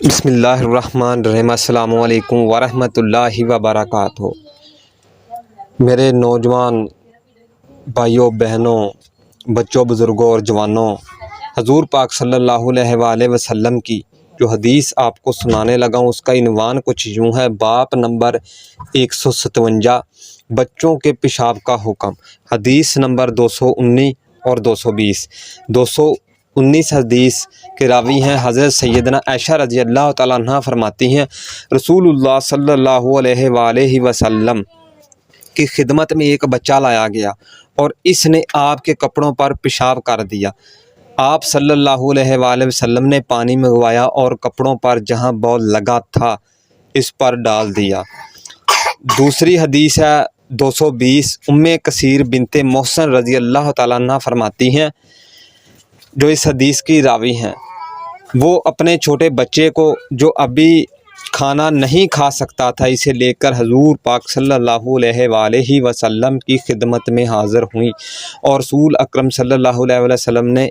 بسم اللہ الرحمن الرحیم۔ السلام علیکم ورحمۃ اللہ وبرکاتہ۔ میرے نوجوان بھائیوں بہنوں، بچوں بزرگوں اور جوانوں، حضور پاک صلی اللہ علیہ وآلہ وسلم کی جو حدیث آپ کو سنانے لگا ہوں اس کا عنوان کچھ یوں ہے: باب نمبر 157، بچوں کے پیشاب کا حکم۔ حدیث نمبر 219 اور 220۔ 219 حدیث کے راوی ہیں حضرت سیدنا عائشہ رضی اللہ تعالیٰ عنہ، فرماتی ہیں رسول اللہ صلی اللہ علیہ وآلہ وسلم کی خدمت میں ایک بچہ لایا گیا اور اس نے آپ کے کپڑوں پر پیشاب کر دیا۔ آپ صلی اللہ علیہ وآلہ وسلم نے پانی منگوایا اور کپڑوں پر جہاں بول لگا تھا اس پر ڈال دیا۔ دوسری حدیث ہے 220۔ ام کثیر بنت محصن رضی اللہ تعالیٰ عنہ فرماتی ہیں، جو اس حدیث کی راوی ہیں، وہ اپنے چھوٹے بچے کو جو ابھی کھانا نہیں کھا سکتا تھا اسے لے کر حضور پاک صلی اللہ علیہ وآلہ وسلم کی خدمت میں حاضر ہوئیں اور رسول اکرم صلی اللہ علیہ وسلم نے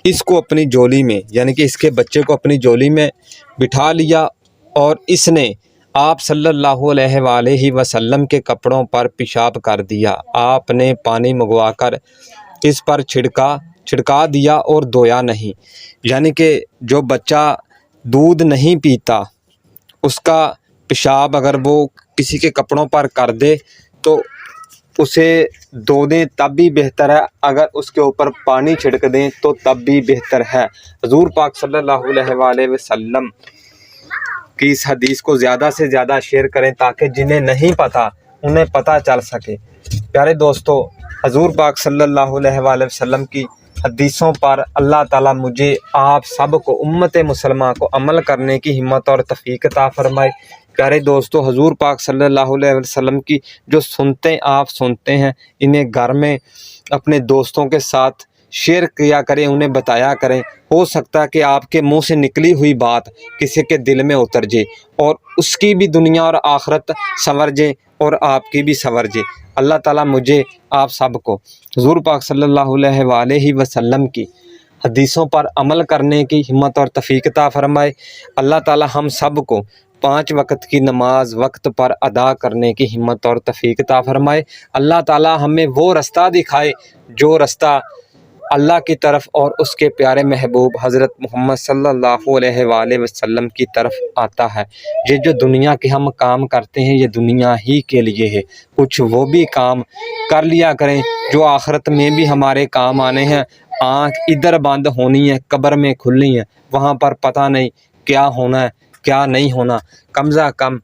اس کو اپنی جولی میں، یعنی کہ اس کے بچے کو اپنی جولی میں بٹھا لیا اور اس نے آپ صلی اللہ علیہ وآلہ وسلم کے کپڑوں پر پیشاب کر دیا۔ آپ نے پانی منگوا کر اس پر چھڑکا دیا اور دھویا نہیں، یعنی کہ جو بچہ دودھ نہیں پیتا اس کا پیشاب اگر وہ کسی کے کپڑوں پر کر دے تو اسے دھو دیں تب بھی بہتر ہے، اگر اس کے اوپر پانی چھڑک دیں تو تب بھی بہتر ہے۔ حضور پاک صلی اللہ علیہ وآلہ وسلم کی اس حدیث کو زیادہ سے زیادہ شیئر کریں تاکہ جنہیں نہیں پتہ انہیں پتہ چل سکے۔ پیارے دوستو، حضور پاک صلی اللہ علیہ وآلہ وسلم کی حدیثوں پر اللہ تعالیٰ مجھے آپ سب کو، امت مسلمہ کو عمل کرنے کی ہمت اور توفیق عطا فرمائے۔ پیارے دوستو، حضور پاک صلی اللہ علیہ وسلم کی جو آپ سنتے ہیں انہیں گھر میں اپنے دوستوں کے ساتھ شیئر کیا کریں، انہیں بتایا کریں۔ ہو سکتا ہے کہ آپ کے منہ سے نکلی ہوئی بات کسی کے دل میں اتر جائے اور اس کی بھی دنیا اور آخرت سنور جائے اور آپ کی بھی سنور جائے۔ اللہ تعالیٰ مجھے آپ سب کو حضور پاک صلی اللہ علیہ وآلہ وسلم کی حدیثوں پر عمل کرنے کی ہمت اور توفیق عطا فرمائے۔ اللہ تعالیٰ ہم سب کو 5 وقت کی نماز وقت پر ادا کرنے کی ہمت اور توفیق عطا فرمائے۔ اللہ تعالیٰ ہمیں وہ رستہ دکھائے جو رستہ اللہ کی طرف اور اس کے پیارے محبوب حضرت محمد صلی اللہ علیہ وآلہ وسلم کی طرف آتا ہے۔ یہ جو دنیا کے ہم کام کرتے ہیں یہ دنیا ہی کے لیے ہے، کچھ وہ بھی کام کر لیا کریں جو آخرت میں بھی ہمارے کام آنے ہیں۔ آنکھ ادھر بند ہونی ہے، قبر میں کھلنی ہے، وہاں پر پتہ نہیں کیا ہونا ہے کیا نہیں ہونا۔ کم از کم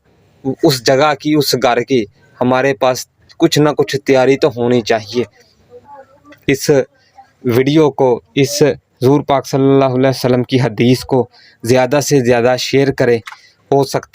اس جگہ کی، اس گھر کی ہمارے پاس کچھ نہ کچھ تیاری تو ہونی چاہیے۔ اس ویڈیو کو، اس حضور پاک صلی اللہ علیہ وسلم کی حدیث کو زیادہ سے زیادہ شیئر کریں۔ ہو سکتا ہے